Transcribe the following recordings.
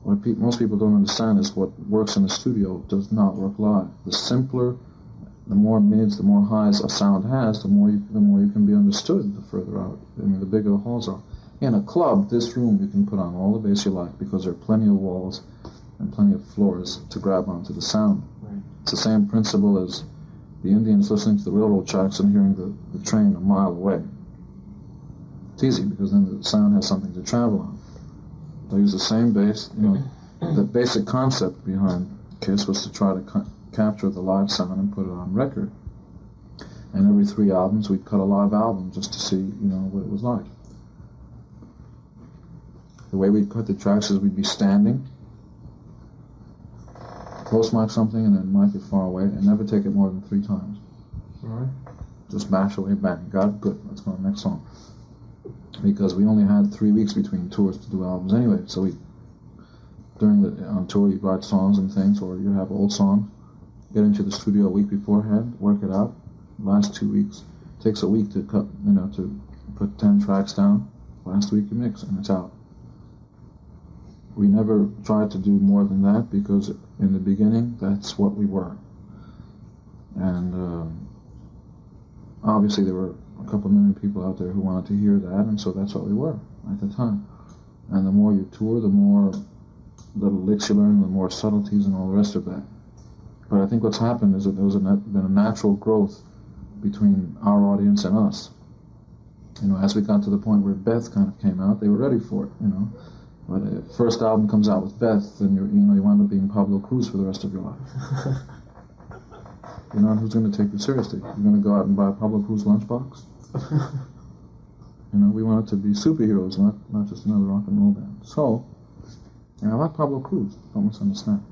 what most people don't understand is what works in the studio does not work live. The simpler, the more mids, the more highs a sound has, the more you can be understood the further out. I mean, the bigger the halls are. In a club, this room, you can put on all the bass you like because there are plenty of walls and plenty of floors to grab onto the sound. Right. It's the same principle as the Indians listening to the railroad tracks and hearing the train a mile away. It's easy because then the sound has something to travel on. They use the same bass. The basic concept behind KISS was to try to capture the live sound and put it on record. And every 3 albums, we'd cut a live album just to see, what it was like. The way we'd cut the tracks is we'd be standing, close mic something, and then mic it far away, and never take it more than 3 times. All right. Just bash away, bang. Got it? Good. Let's go on the next song. Because we only had 3 weeks between tours to do albums anyway, so on tour you write songs and things, or you have old songs, get into the studio a week beforehand, work it out, last 2 weeks. Takes a week to cut, to put 10 tracks down. Last week you mix, and it's out. We never tried to do more than that because in the beginning, that's what we were. And obviously there were a couple million people out there who wanted to hear that, and so that's what we were at the time. And the more you tour, the more little licks you learn, the more subtleties and all the rest of that. But I think what's happened is that there's been a natural growth between our audience and us. As we got to the point where Beth kind of came out, they were ready for it, But if first album comes out with Beth, then you wind up being Pablo Cruz for the rest of your life. Who's going to take you seriously? You're going to go out and buy a Pablo Cruz lunchbox? We want it to be superheroes, not just another rock and roll band. So, I like Pablo Cruz. Don't misunderstand.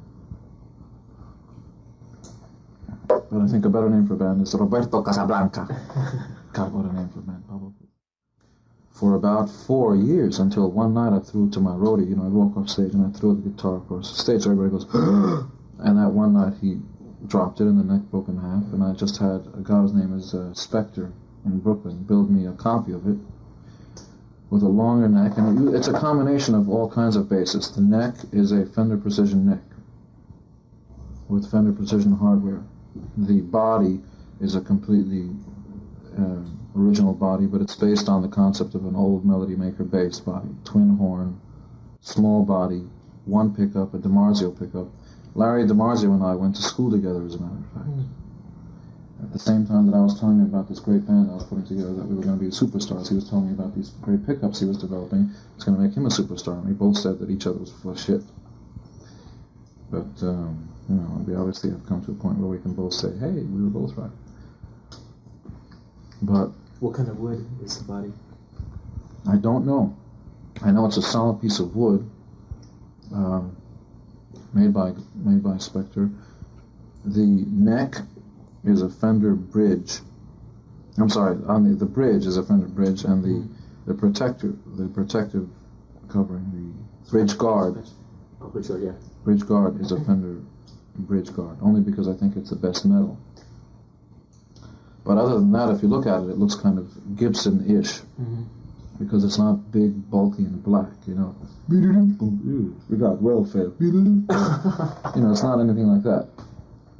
But I think a better name for a band is Roberto Casablanca. God, what a name for a band, Pablo Cruz. For about 4 years, until one night I threw it to my roadie. I walk off stage and I threw the guitar across the stage. Everybody goes, and that one night he dropped it and the neck broke in half. And I just had a guy whose name is Spectre in Brooklyn build me a copy of it with a longer neck. And it's a combination of all kinds of basses. The neck is a Fender Precision neck with Fender Precision hardware. The body is a completely original body, but it's based on the concept of an old Melody Maker bass body. Twin horn, small body, 1 pickup, a DiMarzio pickup. Larry DiMarzio and I went to school together, as a matter of fact. At the same time that I was telling him about this great band I was putting together, that we were going to be superstars, he was telling me about these great pickups he was developing. It's going to make him a superstar, and we both said that each other was full of shit. But, we obviously have come to a point where we can both say, hey, we were both right. But what kind of wood is the body? I don't know. I know it's a solid piece of wood, made by Spectre. The neck is a Fender bridge. I'm sorry, the bridge is a Fender bridge, and the protective covering, the bridge guard. Oh, bridge guard, yeah. Bridge guard is a Fender bridge guard, only because I think it's the best metal. But other than that, if you look at it, it looks kind of Gibson-ish, because it's not big, bulky, and black, We got welfare. It's not anything like that.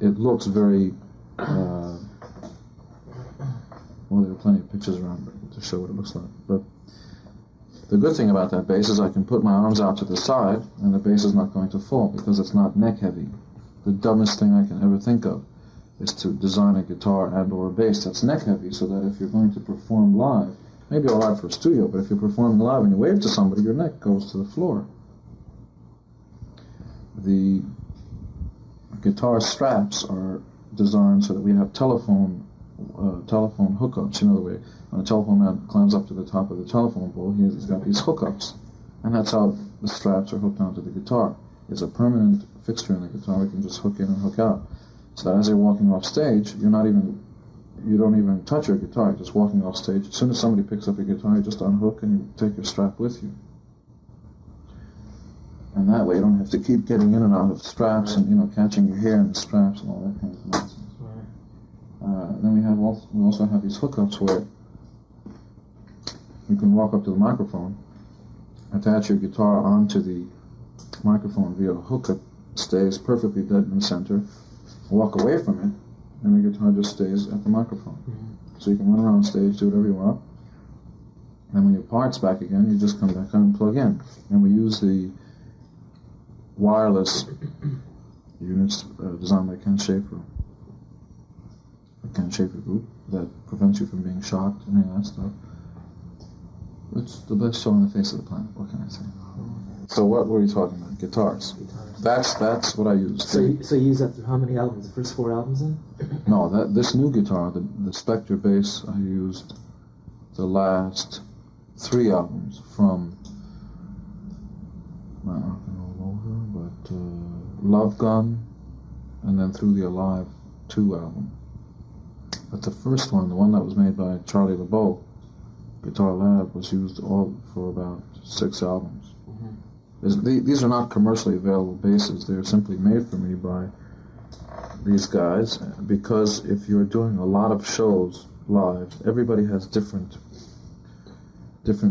It looks very, there are plenty of pictures around to show what it looks like. But the good thing about that bass is I can put my arms out to the side, and the bass is not going to fall, because it's not neck-heavy. The dumbest thing I can ever think of is to design a guitar and or a bass that's neck-heavy, so that if you're going to perform live, maybe all right for a studio, but if you're performing live and you wave to somebody, your neck goes to the floor. The guitar straps are designed so that we have telephone hookups. The way when a telephone man climbs up to the top of the telephone pole, he's got these hookups, and that's how the straps are hooked onto the guitar. It's a permanent fixture in the guitar. We can just hook in and hook out, so that as you're walking off stage, you don't even touch your guitar. You're just walking off stage. As soon as somebody picks up your guitar, you just unhook and you take your strap with you. And that way you don't have to keep getting in and out of straps and catching your hair in the straps and all that kind of nonsense. Then we also have these hookups where you can walk up to the microphone, attach your guitar onto the microphone via a hookup stays perfectly dead in the center. Walk away from it, and the guitar just stays at the microphone. So you can run around stage, do whatever you want. And when your part's back again, you just come back and plug in. And we use the wireless units designed by Ken Schaefer group that prevents you from being shocked and any of that stuff. It's the best show on the face of the planet. What can I say? So what were you talking about? Guitars. That's what I use. So you use that through how many albums? The first 4 albums then? No, this new guitar, the Spectre bass, I used the last 3 albums from Love Gun, and then through the Alive 2 album. But the first one, the one that was made by Charlie LeBeau, Guitar Lab, was used all for about 6 albums. These are not commercially available basses. They're simply made for me by these guys, because if you're doing a lot of shows live, everybody has different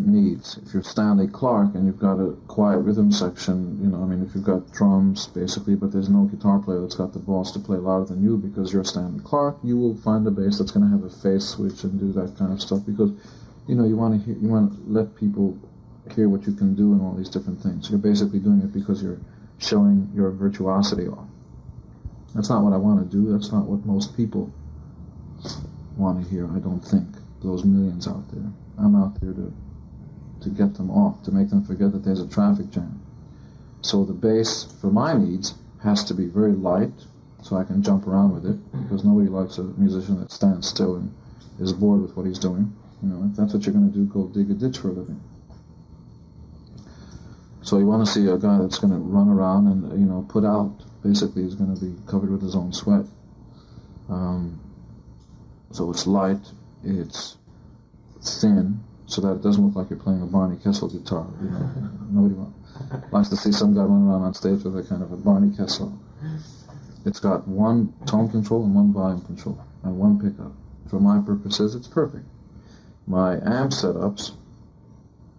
needs. If you're Stanley Clarke and you've got a quiet rhythm section, if you've got drums basically, but there's no guitar player that's got the balls to play louder than you because you're Stanley Clarke, you will find a bass that's going to have a phase switch and do that kind of stuff, because you want to let people hear what you can do and all these different things. You're basically doing it because you're showing your virtuosity off. That's not what I want to do. That's not what most people want to hear, I don't think. Those millions out there. I'm out there to get them off, to make them forget that there's a traffic jam. So the bass, for my needs, has to be very light, so I can jump around with it, because nobody likes a musician that stands still and is bored with what he's doing. If that's what you're going to do, go dig a ditch for a living. So you want to see a guy that's going to run around and, put out. Basically, he's going to be covered with his own sweat. So it's light, it's thin, so that it doesn't look like you're playing a Barney Kessel guitar. Nobody likes to see some guy run around on stage with a kind of a Barney Kessel. It's got 1 tone control and 1 volume control and 1 pickup. For my purposes, it's perfect. My amp setups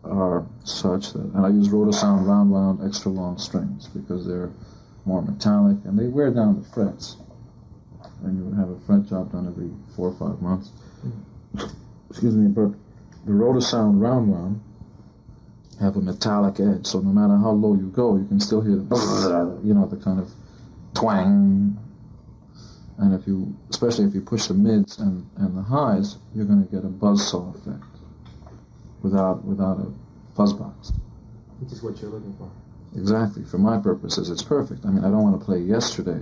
are such that, and I use Rotosound round extra long strings because they're more metallic and they wear down the frets. And you would have a fret job done every 4 or 5 months. Excuse me, but the Rotosound round have a metallic edge, so no matter how low you go, you can still hear the the kind of twang. And especially if you push the mids and the highs, you're going to get a buzzsaw effect without a fuzz box. Which is what you're looking for. Exactly. For my purposes, it's perfect. I don't want to play Yesterday,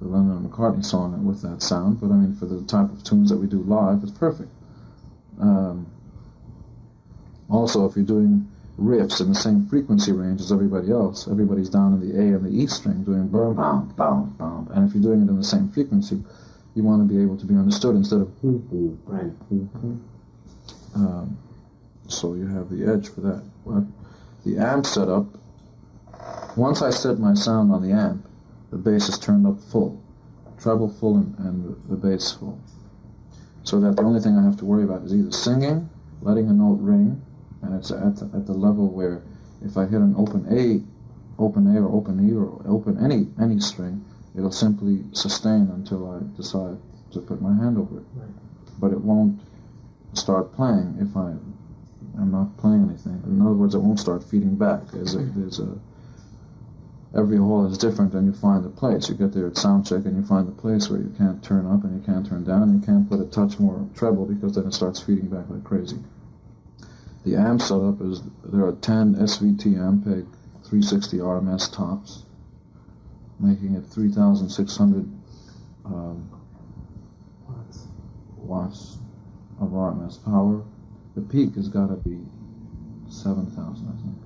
the Lennon and McCartney song, with that sound, but for the type of tunes that we do live, it's perfect. Also, if you're doing riffs in the same frequency range as everybody else, everybody's down in the A and the E string doing boom, boom, boom, boom. And if you're doing it in the same frequency, you want to be able to be understood instead of hoo, hoo, right, hoo, hoo. So you have the edge for that. But the amp setup, once I set my sound on the amp, the bass is turned up full, treble full and the bass full. So that the only thing I have to worry about is either singing, letting a note ring, and it's at the level where if I hit an open A or open E or open any string, it'll simply sustain until I decide to put my hand over it. Right. But it won't start playing if I'm not playing anything. In other words, it won't start feeding back. Every hole is different, and you find the place. You get there at sound check, and you find the place where you can't turn up and you can't turn down, and you can't put a touch more treble because then it starts feeding back like crazy. The amp setup is, there are 10 SVT Ampeg 360 RMS tops, making it 3,600 watts of RMS power. The peak has got to be 7,000, I think.